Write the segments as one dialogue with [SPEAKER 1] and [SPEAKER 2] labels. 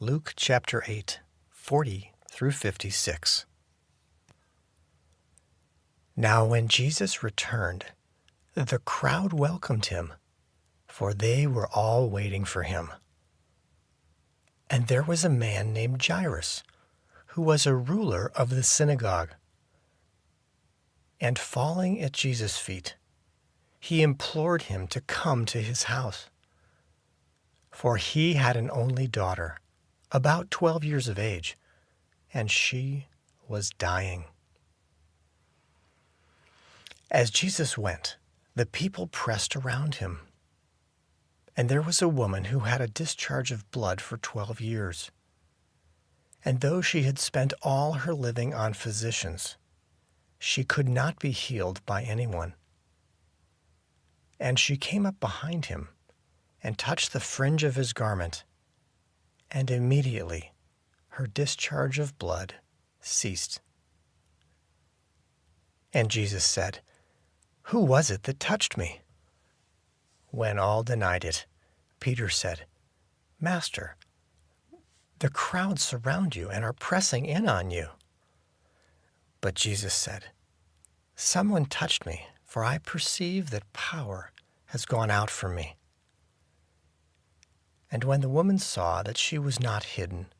[SPEAKER 1] Luke chapter 8, 40 through 56. Now when Jesus returned, the crowd welcomed him, for they were all waiting for him. And there was a man named Jairus, who was a ruler of the synagogue. And falling at Jesus' feet, he implored him to come to his house. For he had an only daughter, about 12 years of age, and she was dying. As Jesus went, the people pressed around him. And there was a woman who had a discharge of blood for 12 years. And though she had spent all her living on physicians, she could not be healed by anyone. And she came up behind him and touched the fringe of his garment, and immediately her discharge of blood ceased. And Jesus said, "Who was it that touched me?" When all denied it, Peter said, "Master, the crowds surround you and are pressing in on you." But Jesus said, "Someone touched me, for I perceive that power has gone out from me." And when the woman saw that she was not hidden,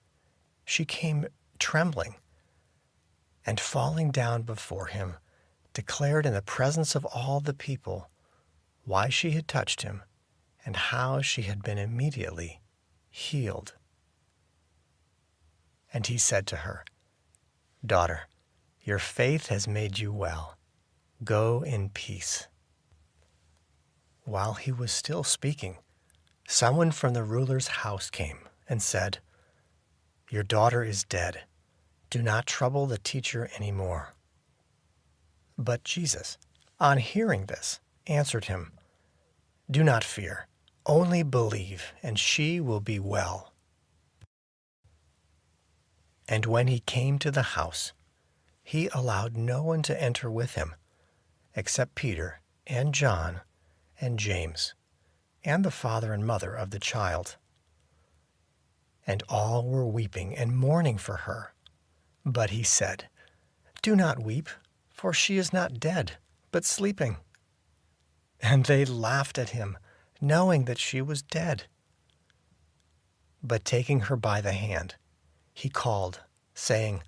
[SPEAKER 1] she came trembling, and falling down before him, declared in the presence of all the people why she had touched him and how she had been immediately healed. And he said to her, "Daughter, your faith has made you well. Go in peace." While he was still speaking, someone from the ruler's house came and said, "Your daughter is dead. Do not trouble the teacher anymore." But Jesus, on hearing this, answered him, "Do not fear, only believe, and she will be well." And when he came to the house, he allowed no one to enter with him, except Peter and John and James, and the father and mother of the child. And all were weeping and mourning for her. But he said, "Do not weep, for she is not dead, but sleeping." And they laughed at him, knowing that she was dead. But taking her by the hand, he called, saying,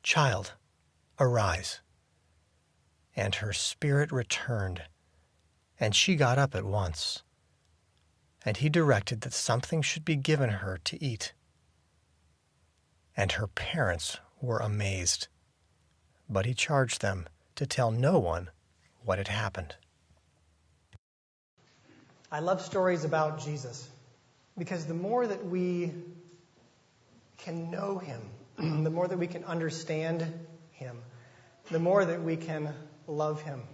[SPEAKER 1] "Child, arise." And her spirit returned, and she got up at once. And he directed that something should be given her to eat. And her parents were amazed, but he charged them to tell no one what had happened.
[SPEAKER 2] I love stories about Jesus because the more that we can know him, the more that we can understand him, the more that we can love him.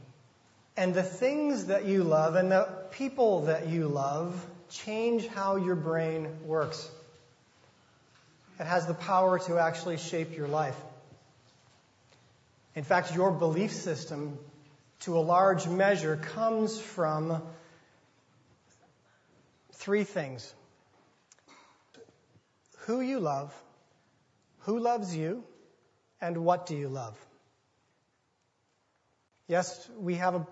[SPEAKER 2] And the things that you love and the people that you love change how your brain works. It has the power to actually shape your life. In fact, your belief system, to a large measure, comes from three things: who you love, who loves you, and what do you love? Yes, we have a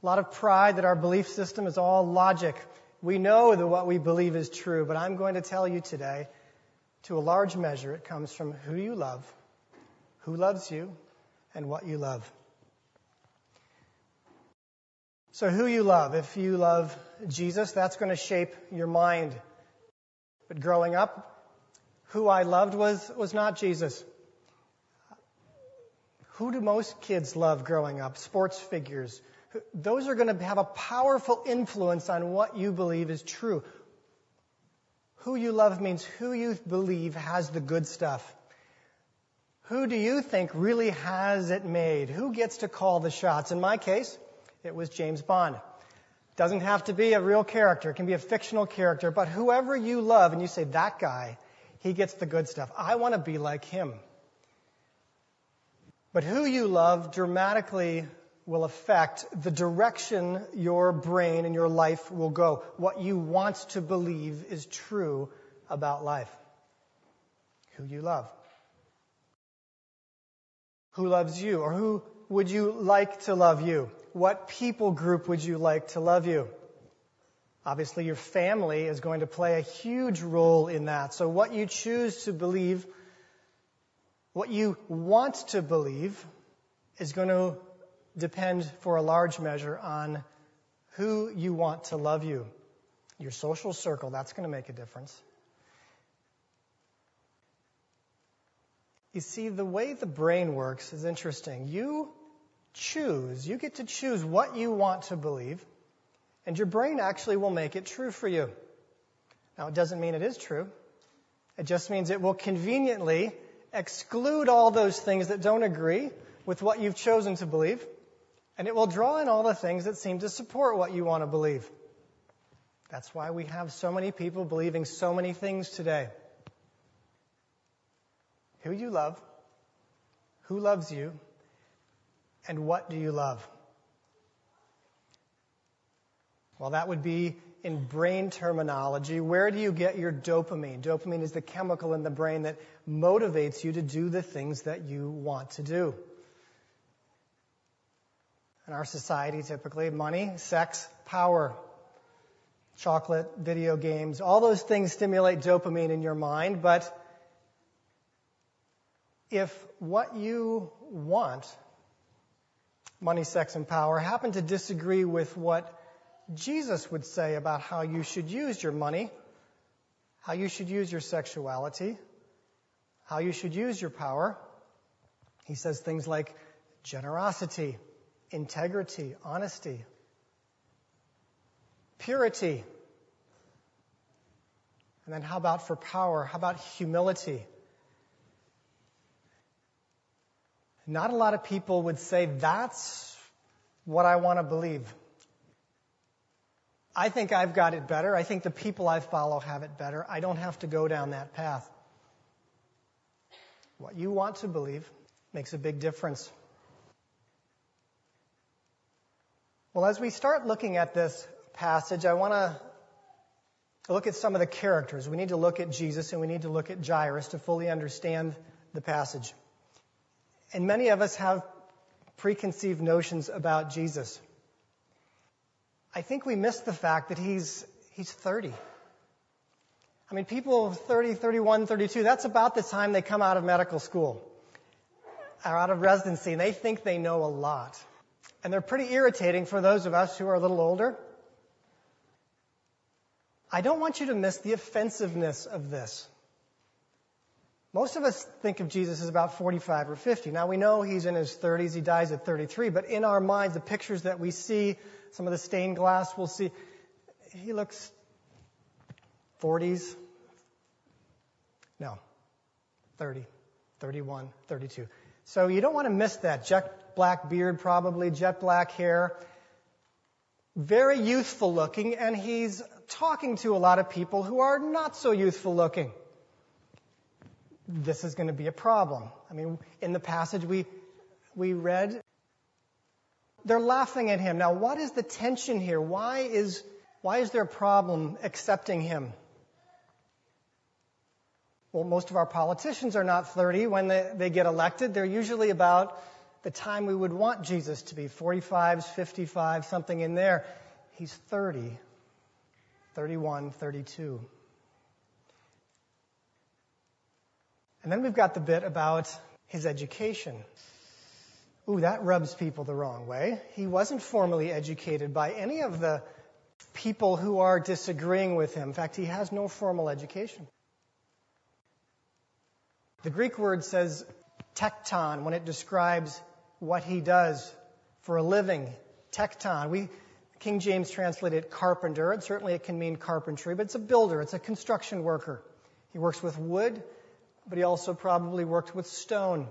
[SPEAKER 2] lot of pride that our belief system is all logic. We know that what we believe is true, but I'm going to tell you today, to a large measure, it comes from who you love, who loves you, and what you love. So who you love. If you love Jesus, that's going to shape your mind. But growing up, who I loved was not Jesus. Who do most kids love growing up? Sports figures. Those are going to have a powerful influence on what you believe is true. Who you love means who you believe has the good stuff. Who do you think really has it made? Who gets to call the shots? In my case, it was James Bond. Doesn't have to be a real character. It can be a fictional character. But whoever you love and you say, that guy, he gets the good stuff. I want to be like him. But who you love dramatically will affect the direction your brain and your life will go, what you want to believe is true about life. who you love. Who loves you? Or who would you like to love you? What people group would you like to love you? Obviously, your family is going to play a huge role in that. So what you choose to believe, what you want to believe, is going to depend for a large measure on who you want to love you. Your social circle, that's going to make a difference. You see, the way the brain works is interesting. You get to choose what you want to believe, and your brain actually will make it true for you. Now, it doesn't mean it is true. It just means it will conveniently exclude all those things that don't agree with what you've chosen to believe, and it will draw in all the things that seem to support what you want to believe. That's why we have so many people believing so many things today. Who you love, who loves you, and what do you love? Well, that would be in brain terminology. Where do you get your dopamine? Dopamine is the chemical in the brain that motivates you to do the things that you want to do. In our society, typically, money, sex, power, chocolate, video games, all those things stimulate dopamine in your mind, but if what you want, money, sex, and power, happen to disagree with what Jesus would say about how you should use your money, how you should use your sexuality, how you should use your power, he says things like generosity, integrity, honesty, purity. And then how about for power? How about humility? Not a lot of people would say, that's what I want to believe. I think I've got it better. I think the people I follow have it better. I don't have to go down that path. What you want to believe makes a big difference. Well, as we start looking at this passage, I want to look at some of the characters. We need to look at Jesus and we need to look at Jairus to fully understand the passage. And many of us have preconceived notions about Jesus. I think we miss the fact that he's 30. I mean, people 30, 31, 32, that's about the time they come out of medical school or out of residency, and they think they know a lot. And they're pretty irritating for those of us who are a little older. I don't want you to miss the offensiveness of this. Most of us think of Jesus as about 45 or 50. Now, we know he's in his 30s. He dies at 33. But in our minds, the pictures that we see, some of the stained glass we'll see, he looks 40s. No, 30, 31, 32. So you don't want to miss that. Jet black beard, probably, jet black hair. Very youthful looking, and he's talking to a lot of people who are not so youthful looking. This is going to be a problem. I mean, in the passage we read, they're laughing at him. Now, what is the tension here? Why is there a problem accepting him? Well, most of our politicians are not 30 when they get elected. They're usually about the time we would want Jesus to be, 45s, 55, something in there. He's 30, 31, 32. And then we've got the bit about his education. Ooh, that rubs people the wrong way. He wasn't formally educated by any of the people who are disagreeing with him. In fact, he has no formal education. The Greek word says tekton when it describes what he does for a living. Tekton. King James translated carpenter, and certainly it can mean carpentry, but it's a builder, it's a construction worker. He works with wood, but he also probably worked with stone.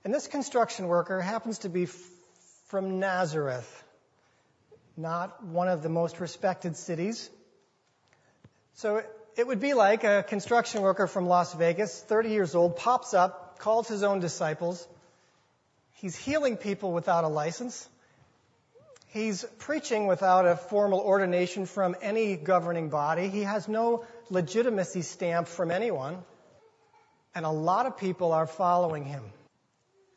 [SPEAKER 2] And this construction worker happens to be from Nazareth, not one of the most respected cities. So it would be like a construction worker from Las Vegas, 30 years old, pops up, calls his own disciples. He's healing people without a license. He's preaching without a formal ordination from any governing body. He has no legitimacy stamp from anyone. And a lot of people are following him.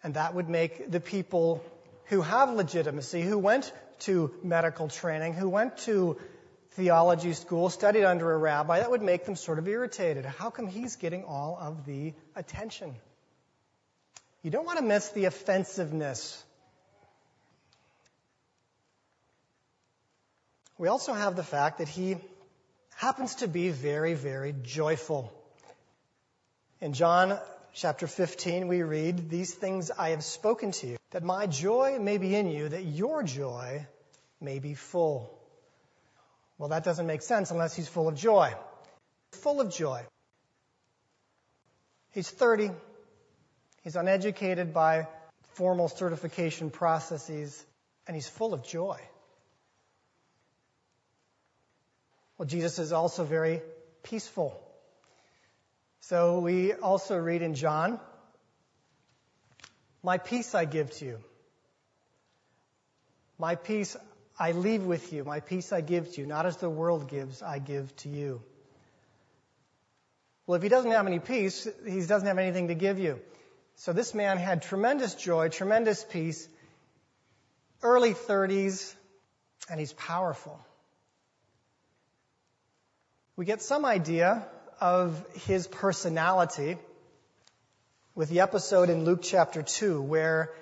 [SPEAKER 2] And that would make the people who have legitimacy, who went to medical training, who went to theology school, studied under a rabbi, that would make them sort of irritated. How come he's getting all of the attention? You don't want to miss the offensiveness. We also have the fact that he happens to be very, very joyful. In John chapter 15, we read, "These things I have spoken to you, that my joy may be in you, that your joy may be full." Well, that doesn't make sense unless he's full of joy. Full of joy. He's 30. He's uneducated by formal certification processes, and he's full of joy. Well, Jesus is also very peaceful. So we also read in John, "My peace I give to you. My peace I leave with you. My peace I give to you. Not as the world gives, I give to you." Well, if he doesn't have any peace, he doesn't have anything to give you. So this man had tremendous joy, tremendous peace, early 30s, and he's powerful. We get some idea of his personality with the episode in Luke chapter 2 where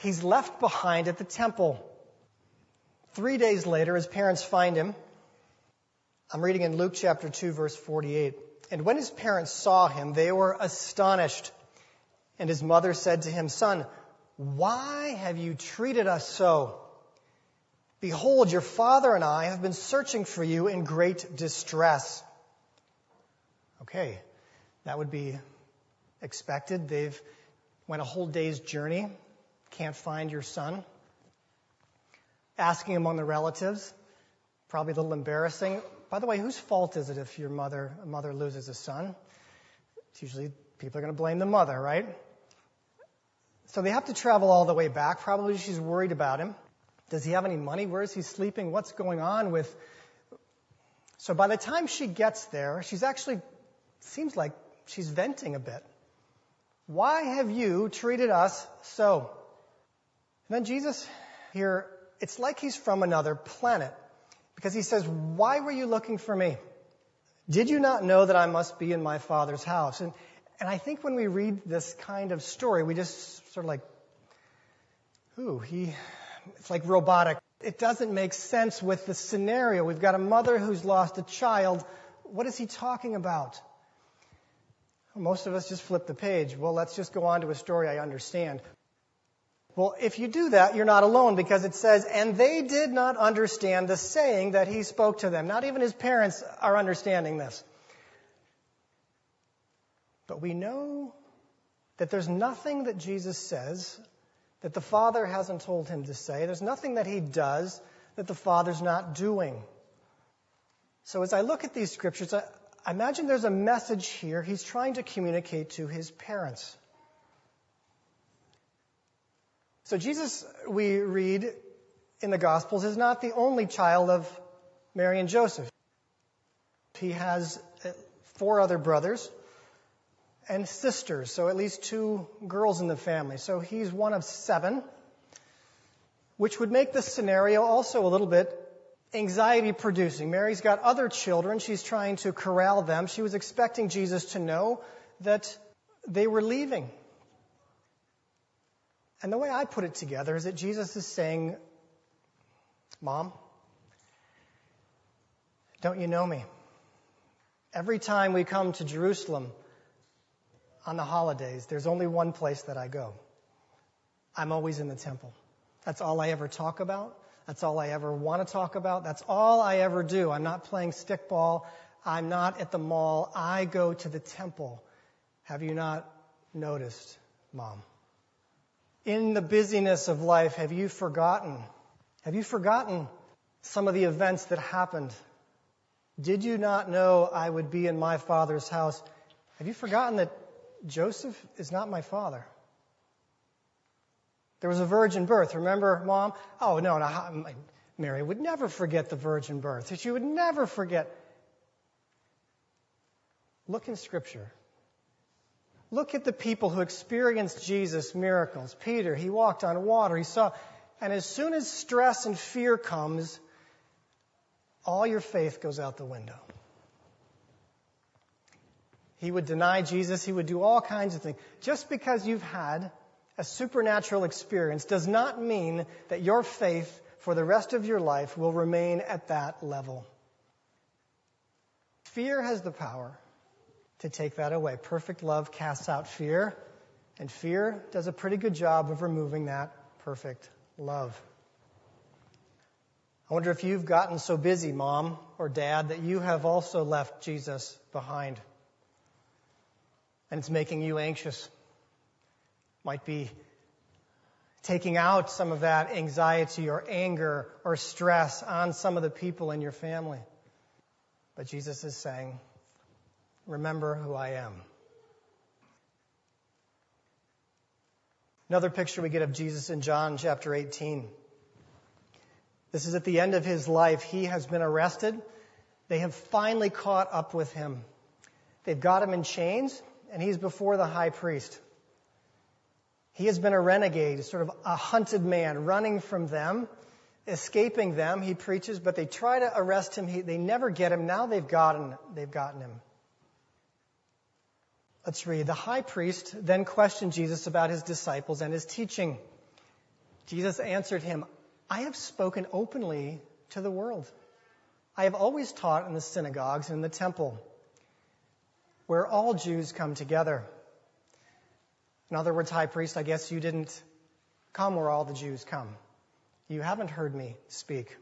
[SPEAKER 2] he's left behind at the temple. 3 days later, his parents find him. I'm reading in Luke chapter 2, verse 48. "And when his parents saw him, they were astonished. And his mother said to him, 'Son, why have you treated us so? Behold, your father and I have been searching for you in great distress.'" Okay, that would be expected. They've went a whole day's journey, can't find your son. Asking among the relatives, probably a little embarrassing. By the way, whose fault is it if a mother loses a son? It's usually people are going to blame the mother, right? So they have to travel all the way back. Probably she's worried about him. Does he have any money? Where is he sleeping? What's going on with... So by the time she gets there, she's actually, seems like she's venting a bit. "Why have you treated us so?" And then Jesus here, it's like he's from another planet. Because he says, "Why were you looking for me? Did you not know that I must be in my Father's house?" And I think when we read this kind of story, we just sort of like, it's like robotic. It doesn't make sense with the scenario. We've got a mother who's lost a child. What is he talking about? Most of us just flip the page. Well, let's just go on to a story I understand. Well, if you do that, you're not alone, because it says, "And they did not understand the saying that he spoke to them." Not even his parents are understanding this. But we know that there's nothing that Jesus says that the Father hasn't told him to say. There's nothing that he does that the Father's not doing. So as I look at these scriptures, I imagine there's a message here he's trying to communicate to his parents. So Jesus, we read in the Gospels, is not the only child of Mary and Joseph. He has 4 other brothers and sisters, so at least 2 girls in the family. So he's one of 7, which would make this scenario also a little bit anxiety-producing. Mary's got other children. She's trying to corral them. She was expecting Jesus to know that they were leaving. And the way I put it together is that Jesus is saying, "Mom, don't you know me? Every time we come to Jerusalem on the holidays, there's only one place that I go. I'm always in the temple. That's all I ever talk about. That's all I ever want to talk about. That's all I ever do. I'm not playing stickball. I'm not at the mall. I go to the temple. Have you not noticed, Mom? In the busyness of life, have you forgotten? Have you forgotten some of the events that happened? Did you not know I would be in my Father's house? Have you forgotten that Joseph is not my father? There was a virgin birth. Remember, Mom? Oh, no, Mary would never forget the virgin birth. She would never forget. Look in Scripture. Look at the people who experienced Jesus' miracles. Peter, he walked on water. He saw. And as soon as stress and fear comes, all your faith goes out the window. He would deny Jesus. He would do all kinds of things. Just because you've had a supernatural experience does not mean that your faith for the rest of your life will remain at that level. Fear has the power to take that away. Perfect love casts out fear, and fear does a pretty good job of removing that perfect love. I wonder if you've gotten so busy, Mom or Dad, that you have also left Jesus behind. And it's making you anxious. Might be taking out some of that anxiety or anger or stress on some of the people in your family. But Jesus is saying, remember who I am. Another picture we get of Jesus in John chapter 18. This is at the end of his life. He has been arrested. They have finally caught up with him. They've got him in chains, and he's before the high priest. He has been a renegade, sort of a hunted man, running from them, escaping them. He preaches, but they try to arrest him. They never get him. Now they've gotten him. Let's read. The high priest then questioned Jesus about his disciples and his teaching. Jesus answered him, I have spoken openly to the world. I have always taught in the synagogues and in the temple, where all Jews come together. In other words, high priest, I guess you didn't come where all the Jews come. You haven't heard me speak.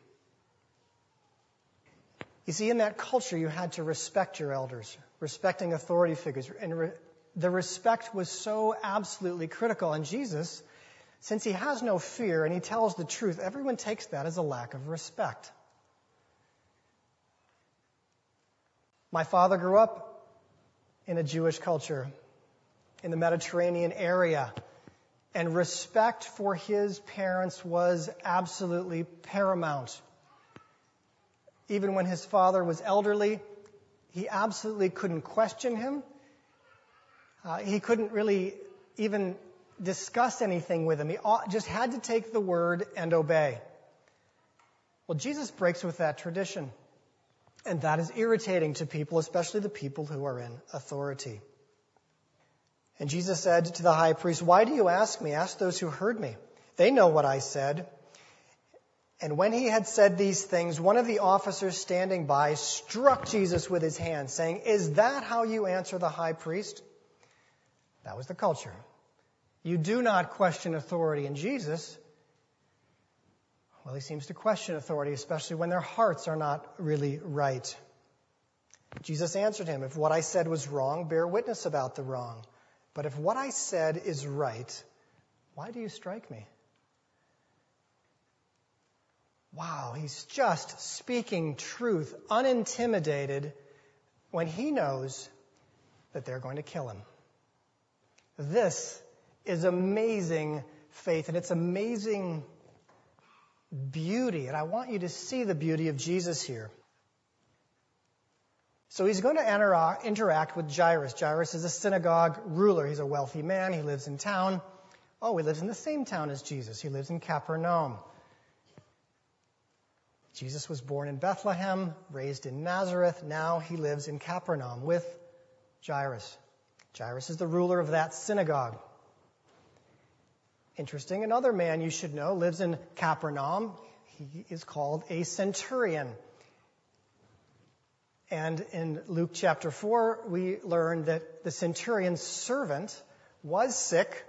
[SPEAKER 2] You see, in that culture, you had to respect your elders, respecting authority figures. And the respect was so absolutely critical. And Jesus, since he has no fear and he tells the truth, everyone takes that as a lack of respect. My father grew up in a Jewish culture in the Mediterranean area, and respect for his parents was absolutely paramount. Even when his father was elderly, he absolutely couldn't question him. He couldn't really even discuss anything with him. He just had to take the word and obey. Well, Jesus breaks with that tradition. And that is irritating to people, especially the people who are in authority. And Jesus said to the high priest, why do you ask me? Ask those who heard me. They know what I said. And when he had said these things, one of the officers standing by struck Jesus with his hand, saying, is that how you answer the high priest? That was the culture. You do not question authority. And Jesus, well, he seems to question authority, especially when their hearts are not really right. Jesus answered him, if what I said was wrong, bear witness about the wrong. But if what I said is right, why do you strike me? Wow, he's just speaking truth, unintimidated, when he knows that they're going to kill him. This is amazing faith, and it's amazing beauty. And I want you to see the beauty of Jesus here. So he's going to interact with Jairus. Jairus is a synagogue ruler. He's a wealthy man. He lives in town. Oh, he lives in the same town as Jesus. He lives in Capernaum. Jesus was born in Bethlehem, raised in Nazareth. Now he lives in Capernaum with Jairus. Jairus is the ruler of that synagogue. Interesting, another man you should know lives in Capernaum. He is called a Centurion. And in Luke chapter 4, we learn that the Centurion's servant was sick.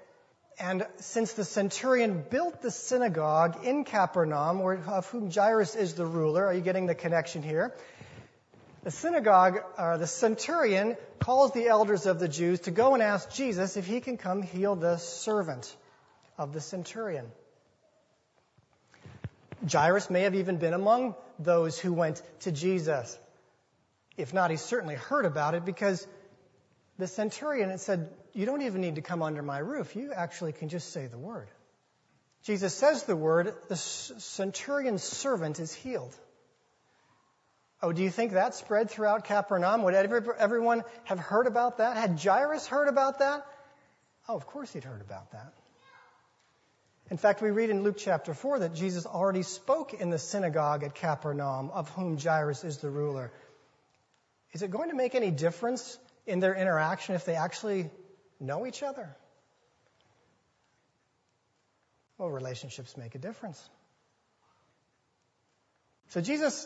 [SPEAKER 2] And since the Centurion built the synagogue in Capernaum, of whom Jairus is the ruler, are you getting the connection here? The Centurion calls the elders of the Jews to go and ask Jesus if he can come heal the servant of the Centurion. Jairus may have even been among those who went to Jesus. If not, he certainly heard about it, because the Centurion had said, you don't even need to come under my roof. You actually can just say the word. Jesus says the word, the centurion's servant is healed. Oh, do you think that spread throughout Capernaum? Would everyone have heard about that? Had Jairus heard about that? Oh, of course he'd heard about that. In fact, we read in Luke chapter 4 that Jesus already spoke in the synagogue at Capernaum, of whom Jairus is the ruler. Is it going to make any difference in their interaction if they actually know each other? Well, relationships make a difference. So Jesus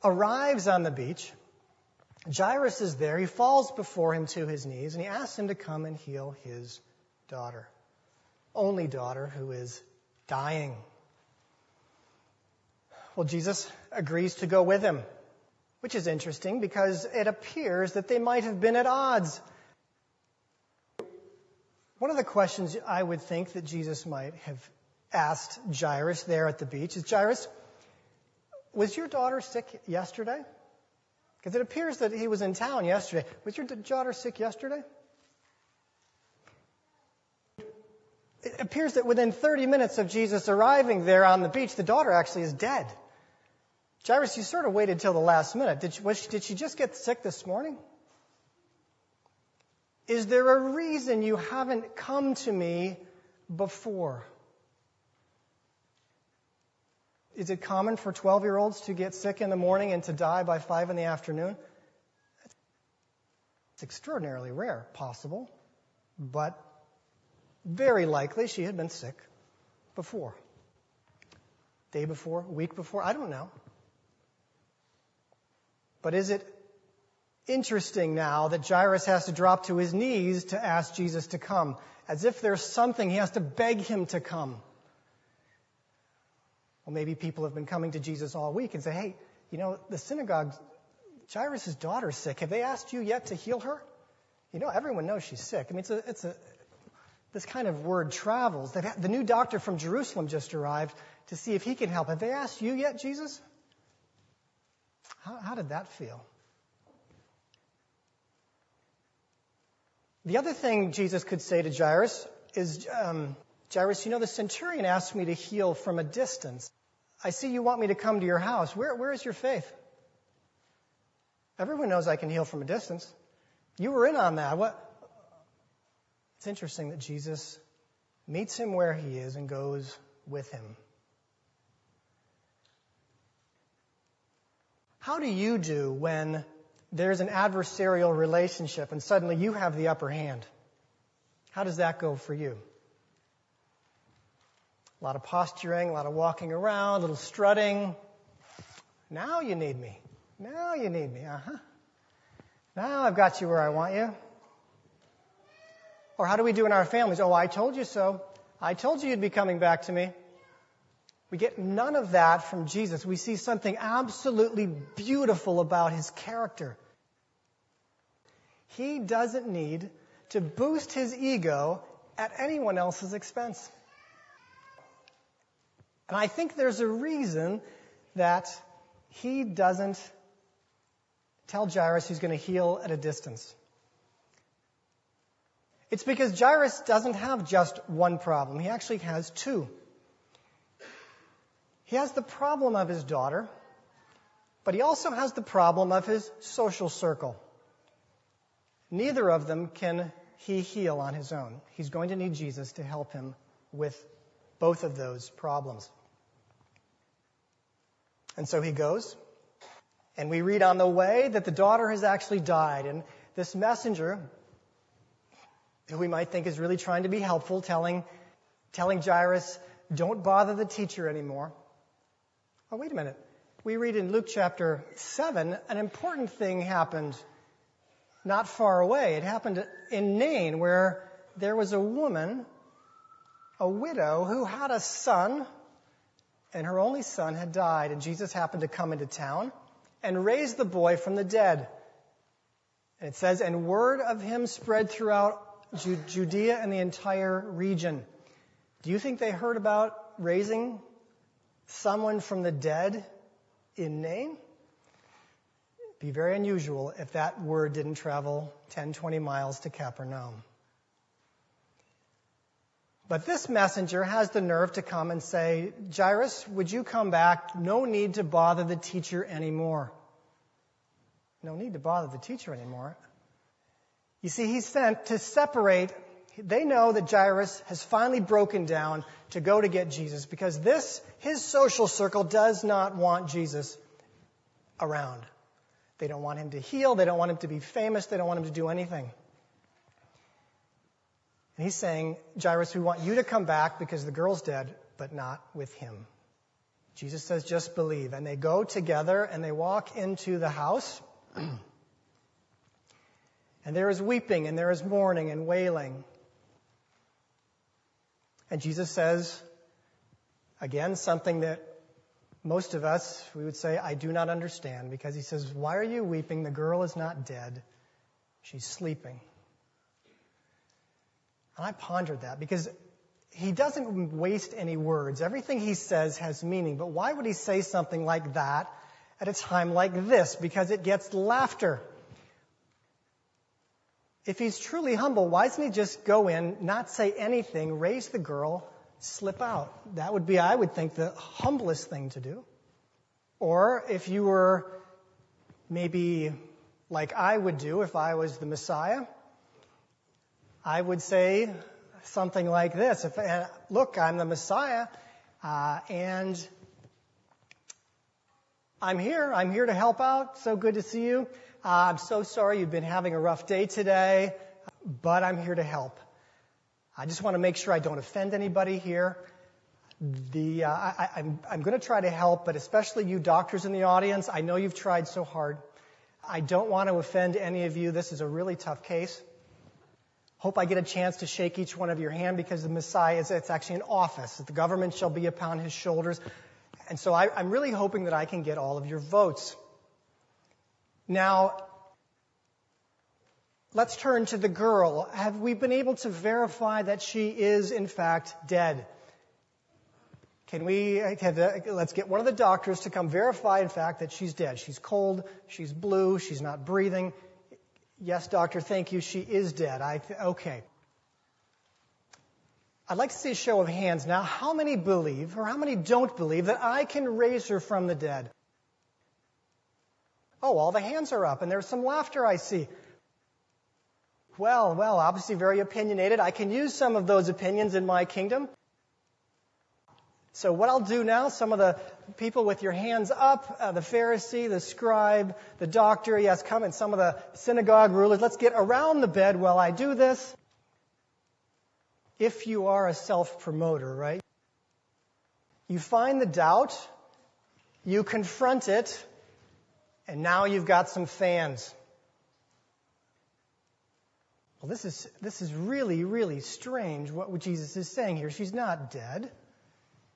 [SPEAKER 2] arrives on the beach. Jairus is there. He falls before him to his knees, and he asks him to come and heal his daughter. Only daughter who is dying. Well, Jesus agrees to go with him, which is interesting because it appears that they might have been at odds. One of the questions I would think that Jesus might have asked Jairus there at the beach is, Jairus, was your daughter sick yesterday? Because it appears that he was in town yesterday. Was your daughter sick yesterday? It appears that within 30 minutes of Jesus arriving there on the beach, the daughter actually is dead. Jairus, you sort of waited till the last minute. Did she just get sick this morning? Is there a reason you haven't come to me before? Is it common for 12-year-olds to get sick in the morning and to die by 5 in the afternoon? It's extraordinarily rare, possible, but very likely she had been sick before. Day before, week before, I don't know. But is it interesting now that Jairus has to drop to his knees to ask Jesus to come? As if there's something, he has to beg him to come. Well, maybe people have been coming to Jesus all week and say, hey, the synagogue, Jairus' daughter's sick. Have they asked you yet to heal her? Everyone knows she's sick. I mean, this kind of word travels. The new doctor from Jerusalem just arrived to see if he can help. Have they asked you yet, Jesus? How did that feel? The other thing Jesus could say to Jairus is, Jairus, the centurion asked me to heal from a distance. I see you want me to come to your house. Where is your faith? Everyone knows I can heal from a distance. You were in on that. It's interesting that Jesus meets him where he is and goes with him. How do you do when there's an adversarial relationship and suddenly you have the upper hand? How does that go for you? A lot of posturing, a lot of walking around, a little strutting. Now you need me. Now you need me. Now I've got you where I want you. Or how do we do in our families? Oh, I told you so. I told you you'd be coming back to me. We get none of that from Jesus. We see something absolutely beautiful about his character. He doesn't need to boost his ego at anyone else's expense. And I think there's a reason that he doesn't tell Jairus he's going to heal at a distance. It's because Jairus doesn't have just one problem. He actually has two. He has the problem of his daughter, but he also has the problem of his social circle. Neither of them can he heal on his own. He's going to need Jesus to help him with both of those problems. And so he goes, and we read on the way that the daughter has actually died. And this messenger, who we might think is really trying to be helpful, telling Jairus, don't bother the teacher anymore. Oh, wait a minute. We read in Luke chapter 7, an important thing happened not far away. It happened in Nain, where there was a woman, a widow, who had a son, and her only son had died. And Jesus happened to come into town and raise the boy from the dead. And it says, and word of him spread throughout Judea and the entire region. Do you think they heard about raising someone from the dead in Nain? It'd be very unusual if that word didn't travel 10, 20 miles to Capernaum. But this messenger has the nerve to come and say, Jairus, would you come back? No need to bother the teacher anymore. No need to bother the teacher anymore. You see, he's sent to separate. They know that Jairus has finally broken down to go to get Jesus because his social circle does not want Jesus around. They don't want him to heal. They don't want him to be famous. They don't want him to do anything. And he's saying, Jairus, we want you to come back because the girl's dead, but not with him. Jesus says, just believe. And they go together and they walk into the house. And there is weeping and there is mourning and wailing. And Jesus says, again, something that most of us, we would say, I do not understand. Because he says, why are you weeping? The girl is not dead. She's sleeping. And I pondered that because he doesn't waste any words. Everything he says has meaning. But why would he say something like that at a time like this? Because it gets laughter. If he's truly humble, why doesn't he just go in, not say anything, raise the girl, slip out? That would be, I would think, the humblest thing to do. Or if you were maybe like I would do if I was the Messiah, I would say something like this. Look, I'm the Messiah, and I'm here. I'm here to help out. So good to see you. I'm so sorry you've been having a rough day today, but I'm here to help. I just want to make sure I don't offend anybody here. I'm going to try to help, but especially you doctors in the audience, I know you've tried so hard. I don't want to offend any of you. This is a really tough case. Hope I get a chance to shake each one of your hand because the Messiah it's actually an office. The government shall be upon his shoulders. And so I'm really hoping that I can get all of your votes. Now, let's turn to the girl. Have we been able to verify that she is, in fact, dead? Let's get one of the doctors to come verify, in fact, that she's dead. She's cold, she's blue, she's not breathing. Yes, doctor, thank you, she is dead. Okay. I'd like to see a show of hands now. How many believe, or how many don't believe, that I can raise her from the dead? Oh, all the hands are up, and there's some laughter I see. Well, obviously very opinionated. I can use some of those opinions in my kingdom. So what I'll do now, some of the people with your hands up, the Pharisee, the scribe, the doctor, yes, come, and some of the synagogue rulers, let's get around the bed while I do this. If you are a self-promoter, right? You find the doubt, you confront it, and now you've got some fans. Well, this is really, really strange what Jesus is saying here. She's not dead.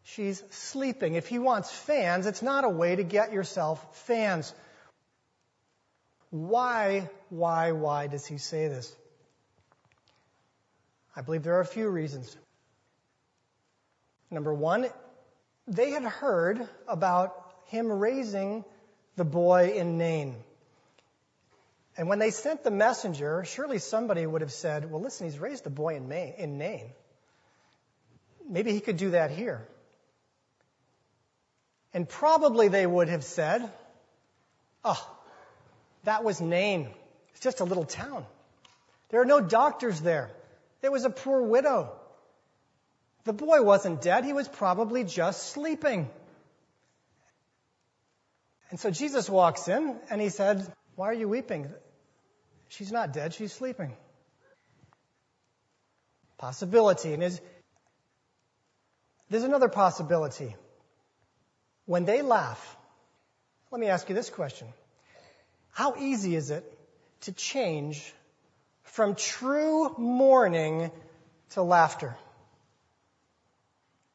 [SPEAKER 2] She's sleeping. If he wants fans, it's not a way to get yourself fans. Why does he say this? I believe there are a few reasons. Number one, they had heard about him raising the boy in Nain. And when they sent the messenger, surely somebody would have said, well, listen, he's raised the boy in Nain. Maybe he could do that here. And probably they would have said, oh, that was Nain. It's just a little town. There are no doctors there. There was a poor widow. The boy wasn't dead. He was probably just sleeping. And so Jesus walks in and he said, why are you weeping? She's not dead. She's sleeping. Possibility. And there's another possibility. When they laugh, let me ask you this question. How easy is it to change from true mourning to laughter?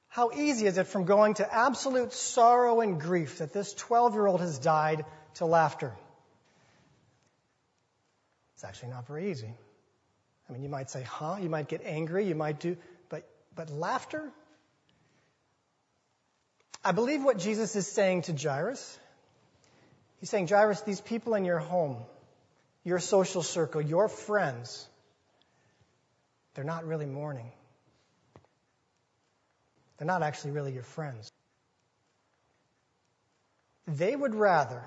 [SPEAKER 2] How easy is it from going to absolute sorrow and grief that this 12-year-old has died to laughter? It's actually not very easy. I mean, you might say, you might get angry, you might do, but laughter? I believe what Jesus is saying to Jairus. He's saying, Jairus, these people in your home, your social circle, your friends, they're not really mourning. They're not actually really your friends. They would rather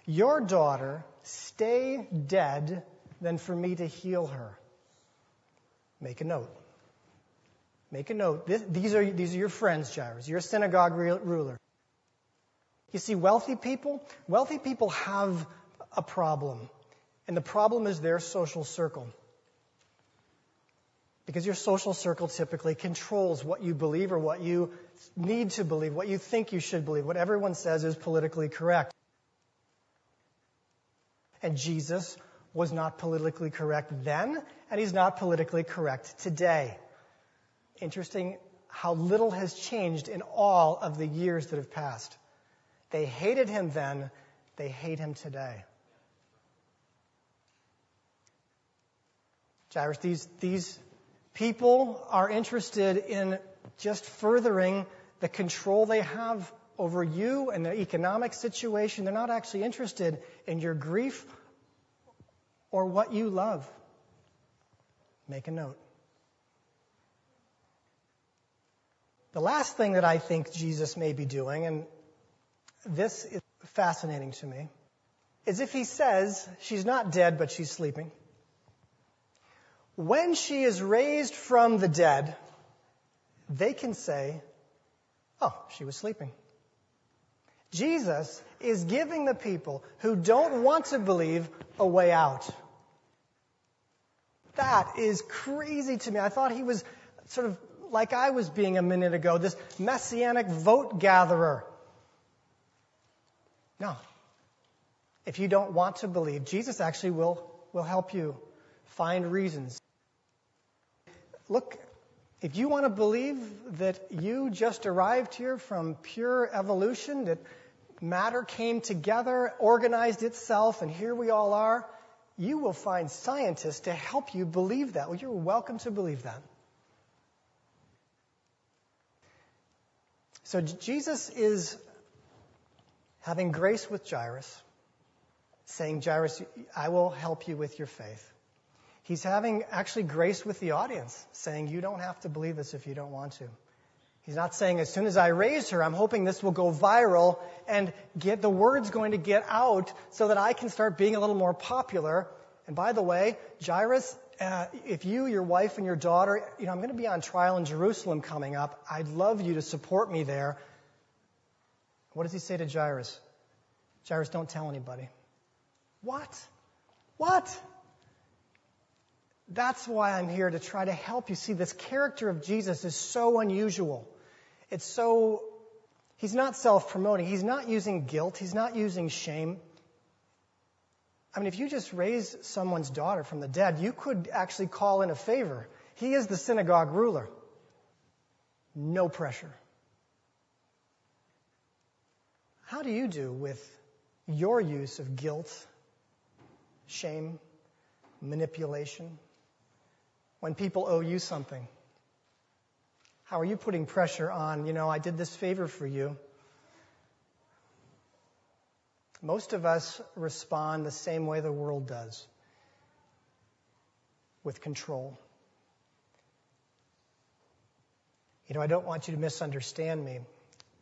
[SPEAKER 2] your daughter stay dead than for me to heal her. Make a note. Make a note. These are your friends, Jairus. You're a synagogue ruler. You see, wealthy people have a problem. And the problem is their social circle. Because your social circle typically controls what you believe or what you need to believe, what you think you should believe, what everyone says is politically correct. And Jesus was not politically correct then, and he's not politically correct today. Interesting how little has changed in all of the years that have passed. They hated him then, they hate him today. Jairus, these people are interested in just furthering the control they have over you and their economic situation. They're not actually interested in your grief or what you love. Make a note. The last thing that I think Jesus may be doing, and this is fascinating to me, is if he says she's not dead, but she's sleeping. When she is raised from the dead, they can say, oh, she was sleeping. Jesus is giving the people who don't want to believe a way out. That is crazy to me. I thought he was sort of like I was being a minute ago, this messianic vote gatherer. No. If you don't want to believe, Jesus actually will help you find reasons. Look, if you want to believe that you just arrived here from pure evolution, that matter came together, organized itself, and here we all are, you will find scientists to help you believe that. Well, you're welcome to believe that. So Jesus is having grace with Jairus, saying, Jairus, I will help you with your faith. He's having actually grace with the audience, saying, you don't have to believe this if you don't want to. He's not saying, as soon as I raise her, I'm hoping this will go viral and get the word's going to get out so that I can start being a little more popular. And by the way, Jairus, if you, your wife, and your daughter, I'm going to be on trial in Jerusalem coming up. I'd love you to support me there. What does he say to Jairus? Jairus, don't tell anybody. What? That's why I'm here, to try to help you see this character of Jesus is so unusual. He's not self-promoting. He's not using guilt. He's not using shame. I mean, if you just raise someone's daughter from the dead, you could actually call in a favor. He is the synagogue ruler. No pressure. How do you do with your use of guilt, shame, manipulation, when people owe you something? How are you putting pressure on, I did this favor for you? Most of us respond the same way the world does, with control. I don't want you to misunderstand me.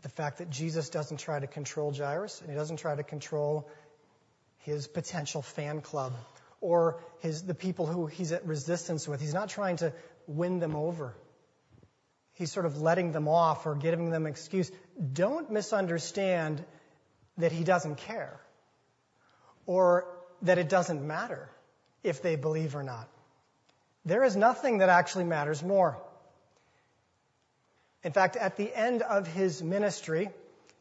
[SPEAKER 2] The fact that Jesus doesn't try to control Jairus, and he doesn't try to control his potential fan club or the people who he's at resistance with. He's not trying to win them over. He's sort of letting them off or giving them an excuse. Don't misunderstand that he doesn't care or that it doesn't matter if they believe or not. There is nothing that actually matters more. In fact, at the end of his ministry,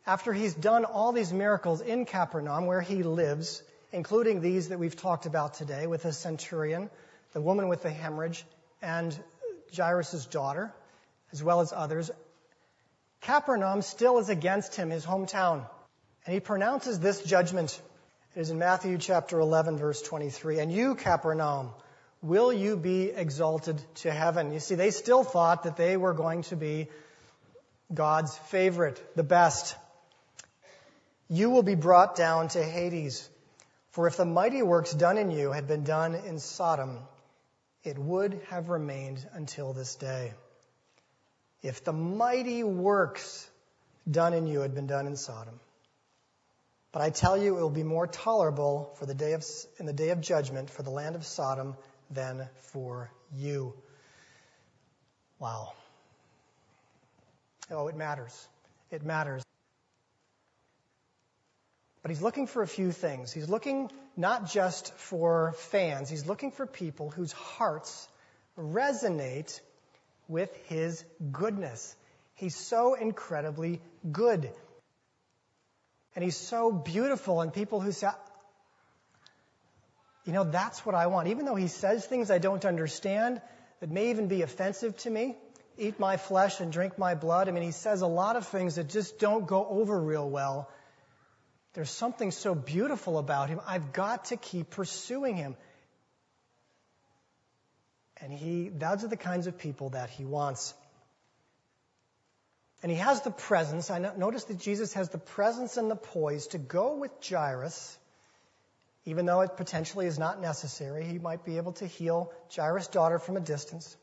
[SPEAKER 2] after he's done all these miracles in Capernaum where he lives, including these that we've talked about today with the centurion, the woman with the hemorrhage, and Jairus' daughter, as well as others, Capernaum still is against him, his hometown. And he pronounces this judgment. It is in Matthew chapter 11, verse 23. And you, Capernaum, will you be exalted to heaven? You see, they still thought that they were going to be God's favorite, the best. You will be brought down to Hades. For if the mighty works done in you had been done in Sodom, it would have remained until this day. if the mighty works done in you had been done in Sodom. But I tell you, it will be more tolerable in the day of judgment for the land of Sodom than for you. Wow. Oh, it matters. It matters. But he's looking for a few things. He's looking not just for fans. He's looking for people whose hearts resonate with his goodness. He's so incredibly good. And he's so beautiful. And people who say, that's what I want. Even though he says things I don't understand, that may even be offensive to me. Eat my flesh and drink my blood. I mean, he says a lot of things that just don't go over real well. There's something so beautiful about him. I've got to keep pursuing him. And those are the kinds of people that he wants. And he has the presence. I notice that Jesus has the presence and the poise to go with Jairus, even though it potentially is not necessary. He might be able to heal Jairus' daughter from a distance.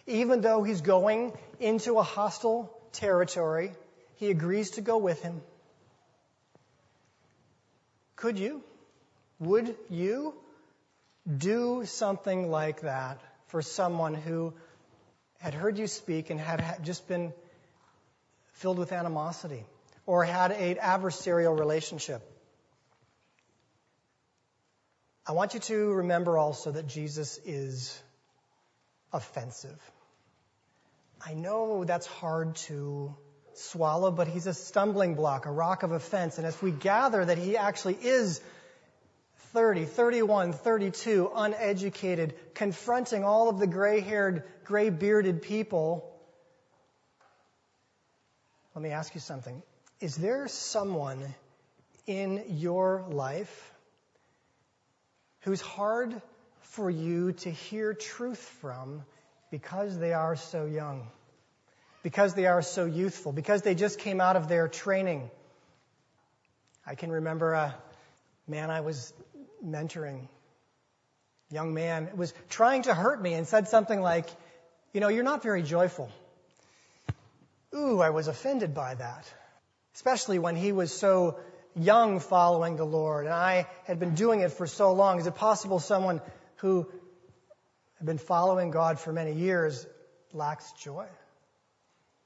[SPEAKER 2] Even though he's going into a hostile territory, he agrees to go with him. Could you? Would you do something like that for someone who had heard you speak and had just been filled with animosity or had an adversarial relationship? I want you to remember also that Jesus is offensive. I know that's hard to swallow, but he's a stumbling block, a rock of offense. And if we gather that he actually is 30, 31, 32, uneducated, confronting all of the gray-haired, gray-bearded people, let me ask you something. Is there someone in your life who's hard for you to hear truth from because they are so young, because they are so youthful, because they just came out of their training? I can remember a man I was mentoring, young man, was trying to hurt me and said something like, you're not very joyful. Ooh, I was offended by that, especially when he was so young following the Lord, and I had been doing it for so long. Is it possible someone who had been following God for many years lacks joy?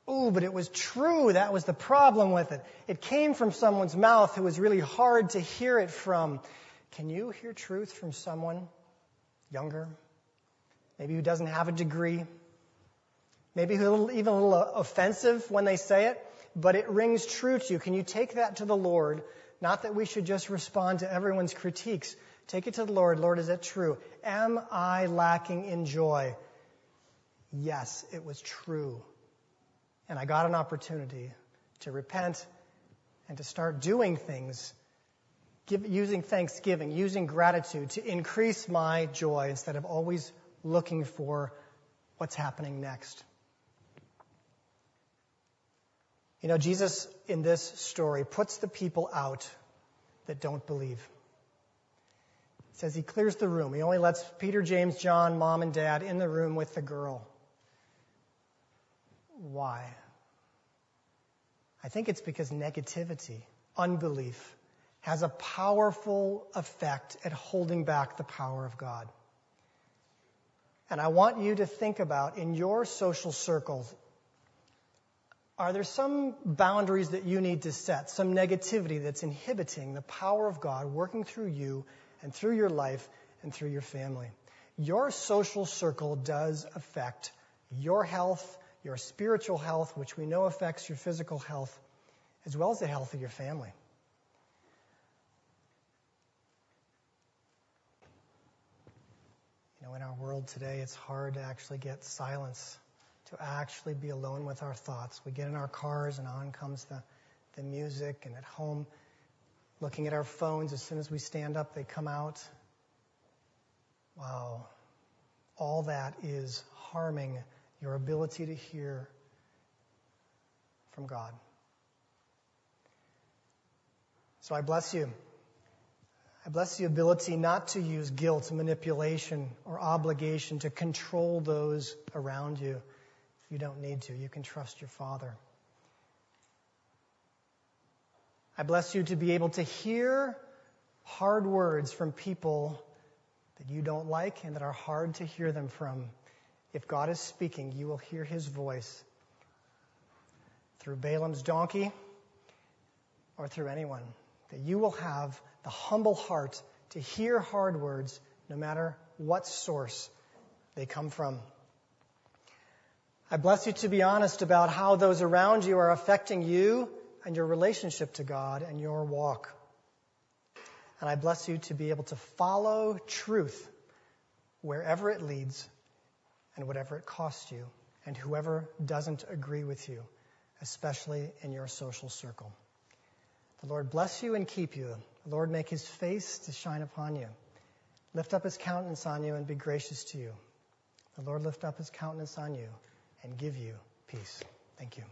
[SPEAKER 2] Ooh, but it was true. That was the problem with it. It came from someone's mouth who was really hard to hear it from. Can you hear truth from someone younger? Maybe who doesn't have a degree? Maybe even a little offensive when they say it, but it rings true to you. Can you take that to the Lord? Not that we should just respond to everyone's critiques. Take it to the Lord. Lord, is it true? Am I lacking in joy? Yes, it was true. And I got an opportunity to repent and to start doing things, using thanksgiving, using gratitude to increase my joy instead of always looking for what's happening next. Jesus in this story puts the people out that don't believe. It says he clears the room. He only lets Peter, James, John, mom, and dad in the room with the girl. Why? I think it's because negativity, unbelief, has a powerful effect at holding back the power of God. And I want you to think about, in your social circles, are there some boundaries that you need to set, some negativity that's inhibiting the power of God working through you and through your life and through your family? Your social circle does affect your health, your spiritual health, which we know affects your physical health, as well as the health of your family. In our world today, it's hard to actually get silence, to actually be alone with our thoughts. We get in our cars and on comes the music, and at home, looking at our phones, as soon as we stand up, they come out. Wow. All that is harming your ability to hear from God. So I bless you. I bless the ability not to use guilt, manipulation, or obligation to control those around you. You don't need to. You can trust your Father. I bless you to be able to hear hard words from people that you don't like and that are hard to hear them from. If God is speaking, you will hear his voice through Balaam's donkey or through anyone. That you will have the humble heart to hear hard words no matter what source they come from. I bless you to be honest about how those around you are affecting you and your relationship to God and your walk. And I bless you to be able to follow truth wherever it leads and whatever it costs you and whoever doesn't agree with you, especially in your social circle. The Lord bless you and keep you. The Lord make his face to shine upon you. Lift up his countenance on you and be gracious to you. The Lord lift up his countenance on you and give you peace. Thank you.